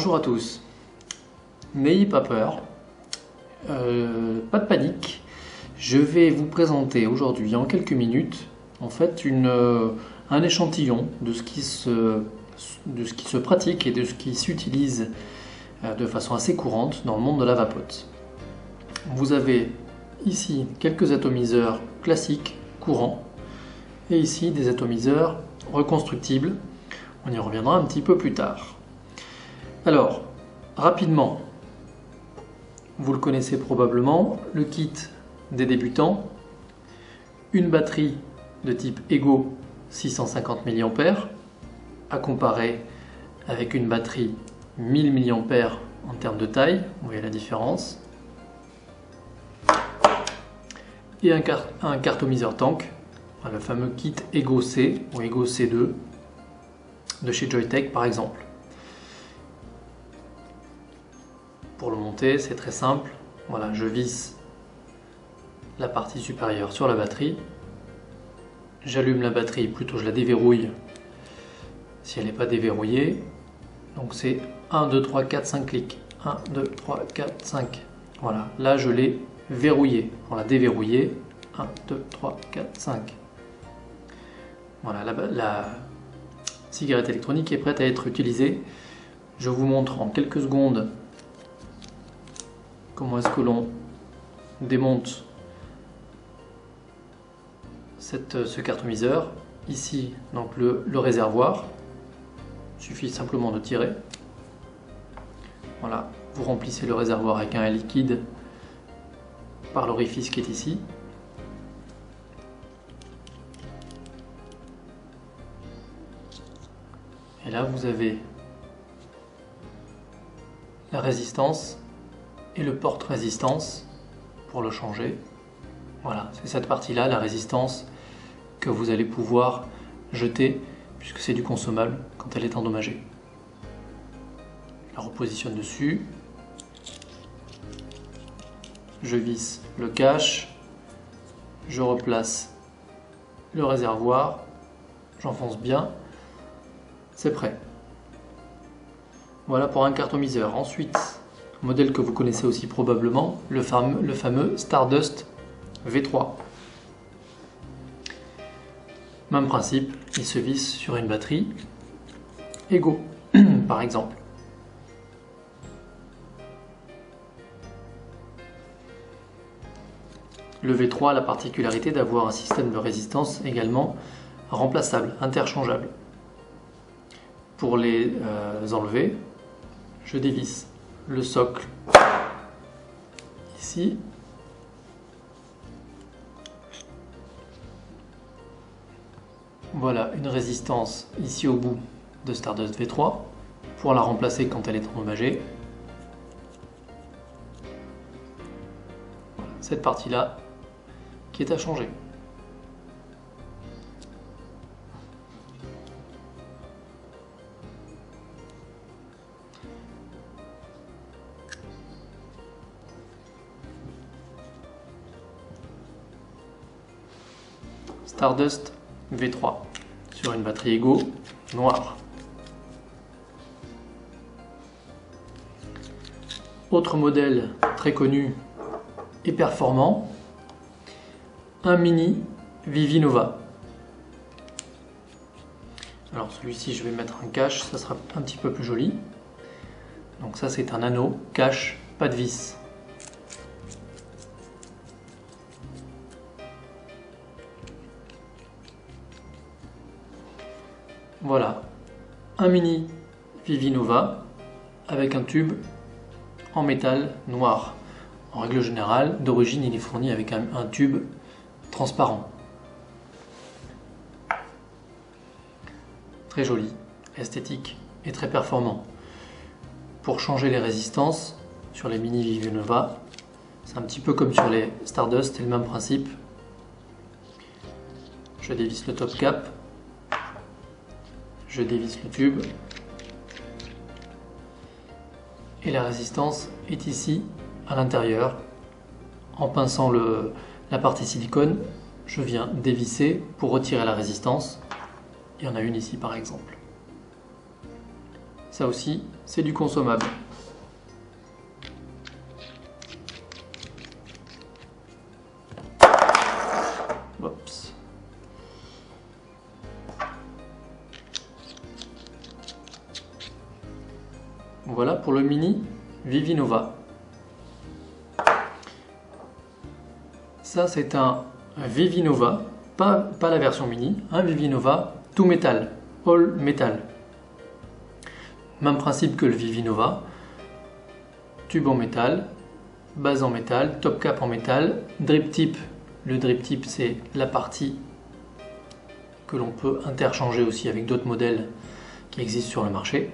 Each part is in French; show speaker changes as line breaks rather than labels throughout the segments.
Bonjour à tous, n'ayez pas peur, pas de panique, je vais vous présenter aujourd'hui en quelques minutes un échantillon de ce qui se pratique et de ce qui s'utilise de façon assez courante dans le monde de la vapote. Vous avez ici quelques atomiseurs classiques, courants, et ici des atomiseurs reconstructibles, on y reviendra un petit peu plus tard. Alors, rapidement, vous le connaissez probablement, le kit des débutants, une batterie de type Ego 650 mAh, à comparer avec une batterie 1000 mAh en termes de taille, vous voyez la différence, et un cartomiseur tank, le fameux kit Ego C ou Ego C2 de chez Joyetech par exemple. Pour le monter, c'est très simple. Voilà, je visse la partie supérieure sur la batterie. J'allume la batterie, plutôt je la déverrouille si elle n'est pas déverrouillée. Donc c'est 1, 2, 3, 4, 5 clics. 1, 2, 3, 4, 5. Voilà, là je l'ai verrouillée. Pour la déverrouiller, 1, 2, 3, 4, 5. Voilà, la cigarette électronique est prête à être utilisée. Je vous montre en quelques secondes comment est-ce que l'on démonte ce cartomiseur. Ici, donc le réservoir. Il suffit simplement de tirer. Voilà, vous remplissez le réservoir avec un liquide par l'orifice qui est ici. Et là, vous avez la résistance et le porte-résistance pour le changer. Voilà, c'est cette partie-là, la résistance, que vous allez pouvoir jeter puisque c'est du consommable quand elle est endommagée. Je la repositionne dessus. Je visse le cache. Je replace le réservoir. J'enfonce bien. C'est prêt. Voilà pour un cartomiseur. Ensuite, modèle que vous connaissez aussi probablement, le fameux Stardust V3. Même principe, il se visse sur une batterie Ego, par exemple. Le V3 a la particularité d'avoir un système de résistance également remplaçable, interchangeable. Pour les enlever, je dévisse le socle ici. Voilà une résistance ici au bout de Stardust V3 pour la remplacer quand elle est endommagée. Voilà, cette partie-là qui est à changer. Stardust V3 sur une batterie Ego noire. Autre modèle très connu et performant, un mini Vivinova. Alors celui-ci je vais mettre un cache, ça sera un petit peu plus joli. Donc ça c'est un anneau, cache, pas de vis. Voilà, un mini Vivinova avec un tube en métal noir. En règle générale, d'origine, il est fourni avec un tube transparent. Très joli, esthétique et très performant. Pour changer les résistances sur les mini Vivinova, c'est un petit peu comme sur les Stardust, c'est le même principe. Je dévisse le top cap. Je dévisse le tube et la résistance est ici à l'intérieur. En pinçant la partie silicone, je viens dévisser pour retirer la résistance. Il y en a une ici par exemple. Ça aussi, c'est du consommable. Oups. Voilà pour le mini Vivinova. Ça, c'est un Vivinova, pas la version mini, un Vivinova tout métal, all métal. Même principe que le Vivinova, tube en métal, base en métal, top cap en métal, drip tip. Le drip tip, c'est la partie que l'on peut interchanger aussi avec d'autres modèles qui existent sur le marché.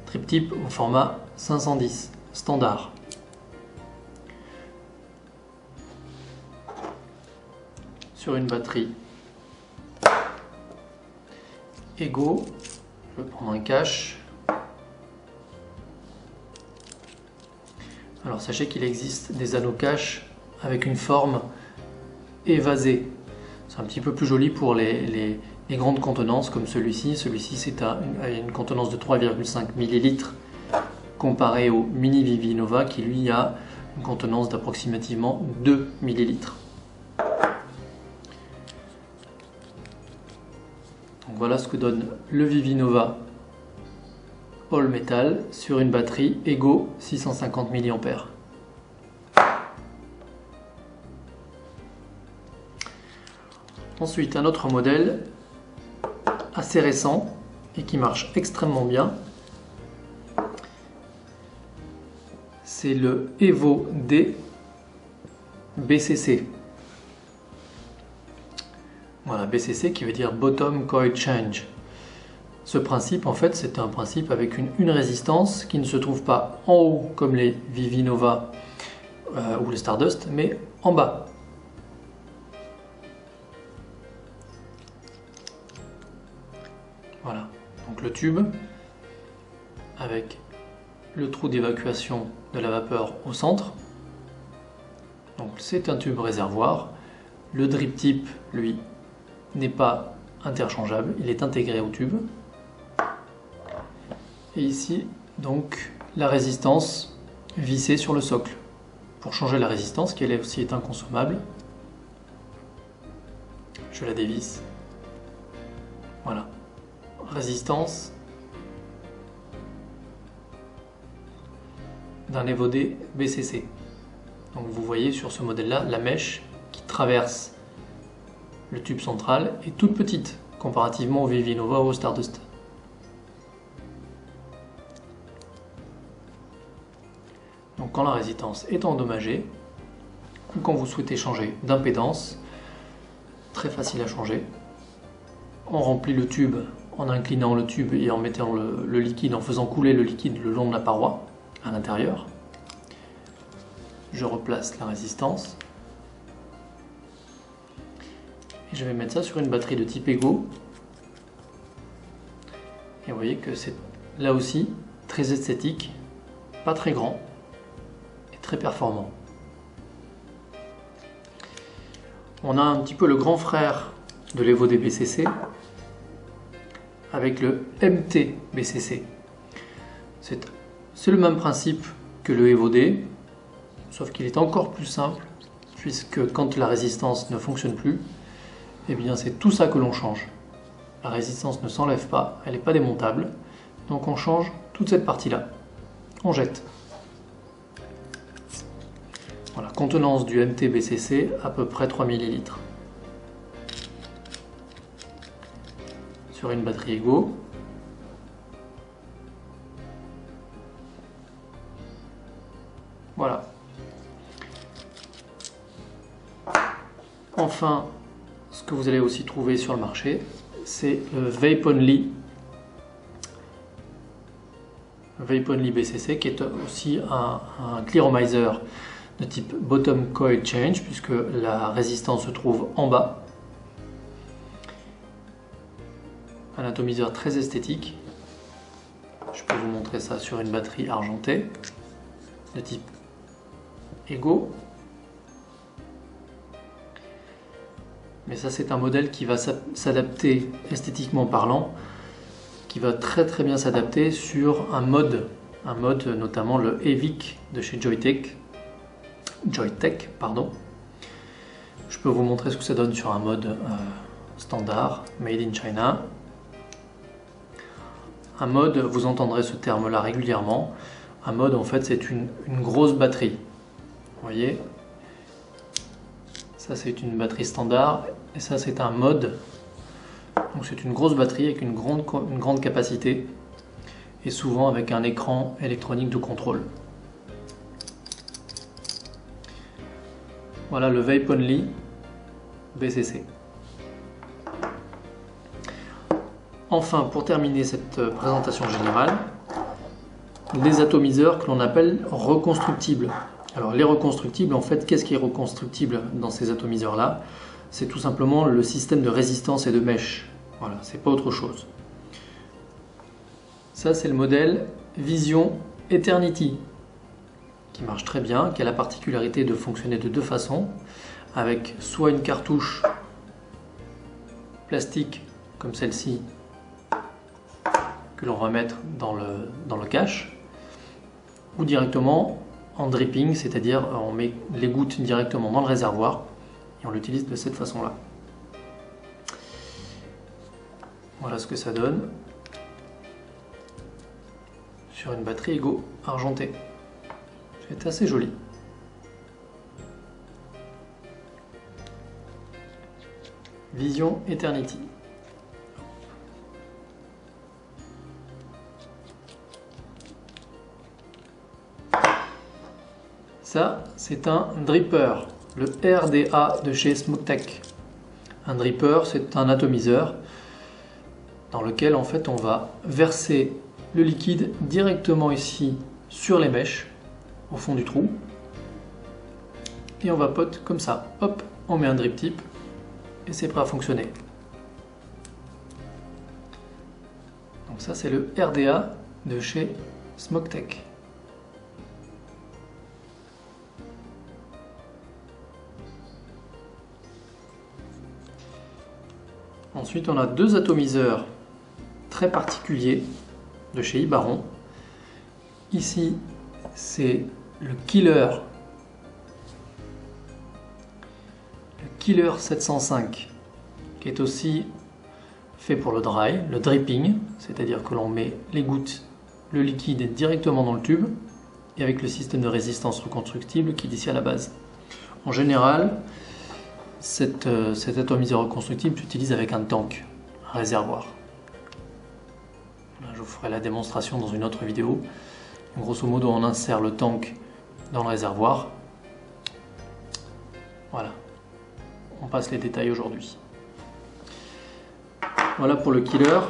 Drip tip au format 510 standard. Sur une batterie Ego, je vais prendre un cache. Alors sachez qu'il existe des anneaux cache avec une forme évasée. C'est un petit peu plus joli pour les grandes contenances comme celui-ci. Celui-ci c'est une contenance de 3,5 ml comparé au mini Vivinova qui lui a une contenance d'approximativement 2 ml. Donc voilà ce que donne le Vivinova all metal sur une batterie Ego 650 mAh. Ensuite, un autre modèle assez récent et qui marche extrêmement bien, c'est le Evo D BCC. Voilà, BCC qui veut dire Bottom Coil Change. Ce principe, en fait, c'est un principe avec une résistance qui ne se trouve pas en haut comme les Vivinova ou les Stardust, mais en bas. Voilà, donc le tube avec le trou d'évacuation de la vapeur au centre. Donc c'est un tube réservoir. Le drip tip, lui, n'est pas interchangeable, il est intégré au tube. Et ici, donc, la résistance vissée sur le socle. Pour changer la résistance, qui elle aussi est inconsommable, je la dévisse. Voilà. Résistance d'un Evo D BCC. Donc vous voyez sur ce modèle-là, la mèche qui traverse le tube central est toute petite comparativement au Vivinova ou au Stardust. Donc quand la résistance est endommagée ou quand vous souhaitez changer d'impédance, très facile à changer. On remplit le tube en inclinant le tube et en mettant le liquide, en faisant couler le liquide le long de la paroi à l'intérieur. Je replace la résistance. Et je vais mettre ça sur une batterie de type Ego. Et vous voyez que c'est là aussi très esthétique, pas très grand et très performant. On a un petit peu le grand frère de l'Evo D BCC avec le MT BCC. C'est le même principe que le Evo D, sauf qu'il est encore plus simple, puisque quand la résistance ne fonctionne plus, eh bien c'est tout ça que l'on change. La résistance ne s'enlève pas, elle n'est pas démontable, donc on change toute cette partie-là. On jette. Voilà, contenance du MT BCC à peu près 3 ml. Sur une batterie Ego. Voilà. Enfin, ce que vous allez aussi trouver sur le marché, c'est le Vape Only BCC, qui est aussi un clearomizer de type Bottom Coil Change, puisque la résistance se trouve en bas. Un atomiseur très esthétique. Je peux vous montrer ça sur une batterie argentée de type Ego. Mais ça, c'est un modèle qui va s'adapter esthétiquement parlant, qui va très très bien s'adapter sur un mode notamment le EVIC de chez Joyetech, pardon. Je peux vous montrer ce que ça donne sur un mode standard, Made in China. Un mode, vous entendrez ce terme-là régulièrement. Un mode, en fait, c'est une grosse batterie. Vous voyez? Ça, c'est une batterie standard. Et ça, c'est un mode. Donc, c'est une grosse batterie avec une grande capacité. Et souvent avec un écran électronique de contrôle. Voilà le Vape Only BCC. Enfin, pour terminer cette présentation générale, des atomiseurs que l'on appelle reconstructibles. Alors les reconstructibles, en fait, qu'est-ce qui est reconstructible dans ces atomiseurs-là? C'est tout simplement le système de résistance et de mèche. Voilà, c'est pas autre chose. Ça, c'est le modèle Vision Eternity, qui marche très bien, qui a la particularité de fonctionner de deux façons, avec soit une cartouche plastique comme celle-ci, que l'on va mettre dans le cache, ou directement en dripping, c'est-à-dire on met les gouttes directement dans le réservoir et on l'utilise de cette façon-là. Voilà ce que ça donne sur une batterie Ego argentée. C'est assez joli. Vision Eternity. Ça, c'est un dripper, le RDA de chez Smoktech. Un dripper, c'est un atomiseur dans lequel en fait on va verser le liquide directement ici sur les mèches, au fond du trou, et on vapote comme ça. Hop, on met un drip tip et c'est prêt à fonctionner. Donc ça, c'est le RDA de chez Smoktech. Ensuite, on a deux atomiseurs très particuliers de chez Ibaron. Ici, c'est le Killer 705, qui est aussi fait pour le dry, le dripping, c'est-à-dire que l'on met les gouttes, le liquide directement dans le tube, et avec le système de résistance reconstructible qui est ici à la base. En général, cet atomiseur reconstructible s'utilise avec un tank, un réservoir. Là, je vous ferai la démonstration dans une autre vidéo. Grosso modo, on insère le tank dans le réservoir. Voilà. On passe les détails aujourd'hui. Voilà pour le Killer.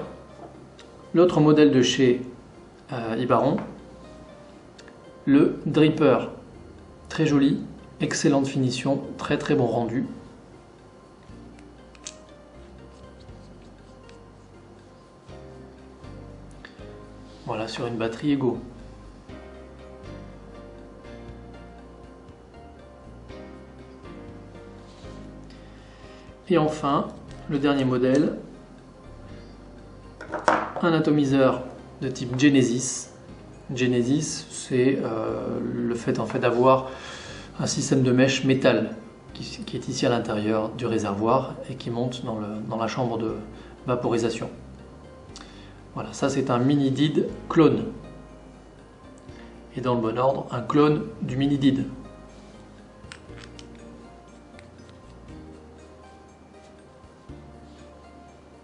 L'autre modèle de chez Ibaron, le Dripper. Très joli, excellente finition, très très bon rendu. Voilà, sur une batterie Ego. Et enfin, le dernier modèle, un atomiseur de type Genesis. Genesis, c'est le fait en fait d'avoir un système de mèche métal qui est ici à l'intérieur du réservoir et qui monte dans la chambre de vaporisation. Voilà, ça c'est un mini-did clone. Et dans le bon ordre, un clone du mini-did.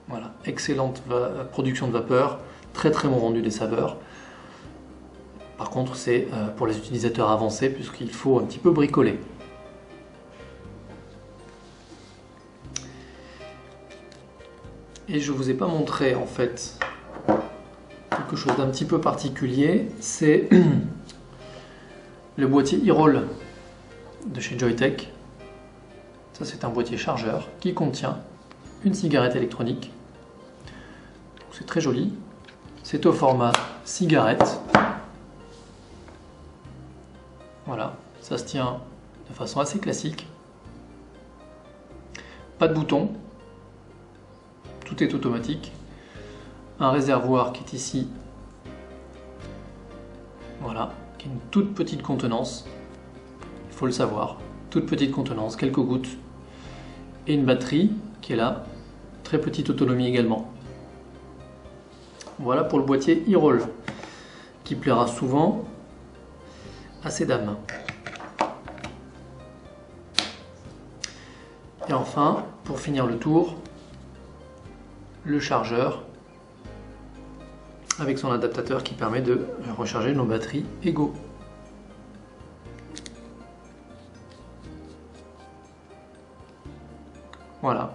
Voilà, excellente production de vapeur, très très bon rendu des saveurs. Par contre, c'est pour les utilisateurs avancés puisqu'il faut un petit peu bricoler. Et je ne vous ai pas montré en fait quelque chose d'un petit peu particulier, c'est le boîtier e-roll de chez Joyetech. Ça, c'est un boîtier chargeur qui contient une cigarette électronique. C'est très joli. C'est au format cigarette. Voilà, ça se tient de façon assez classique. Pas de bouton. Tout est automatique. un réservoir qui est ici, voilà, qui est une toute petite contenance, il faut le savoir, toute petite contenance, quelques gouttes, et une batterie qui est là, très petite autonomie également. Voilà pour le boîtier e-roll, qui plaira souvent à ces dames. Et enfin, pour finir le tour, le chargeur avec son adaptateur qui permet de recharger nos batteries égaux. Voilà.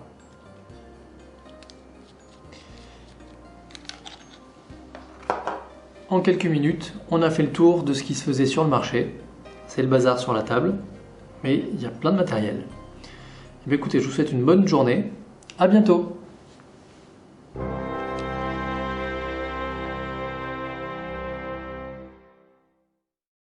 En quelques minutes, on a fait le tour de ce qui se faisait sur le marché. C'est le bazar sur la table, mais il y a plein de matériel. Eh bien, écoutez, je vous souhaite une bonne journée. À bientôt!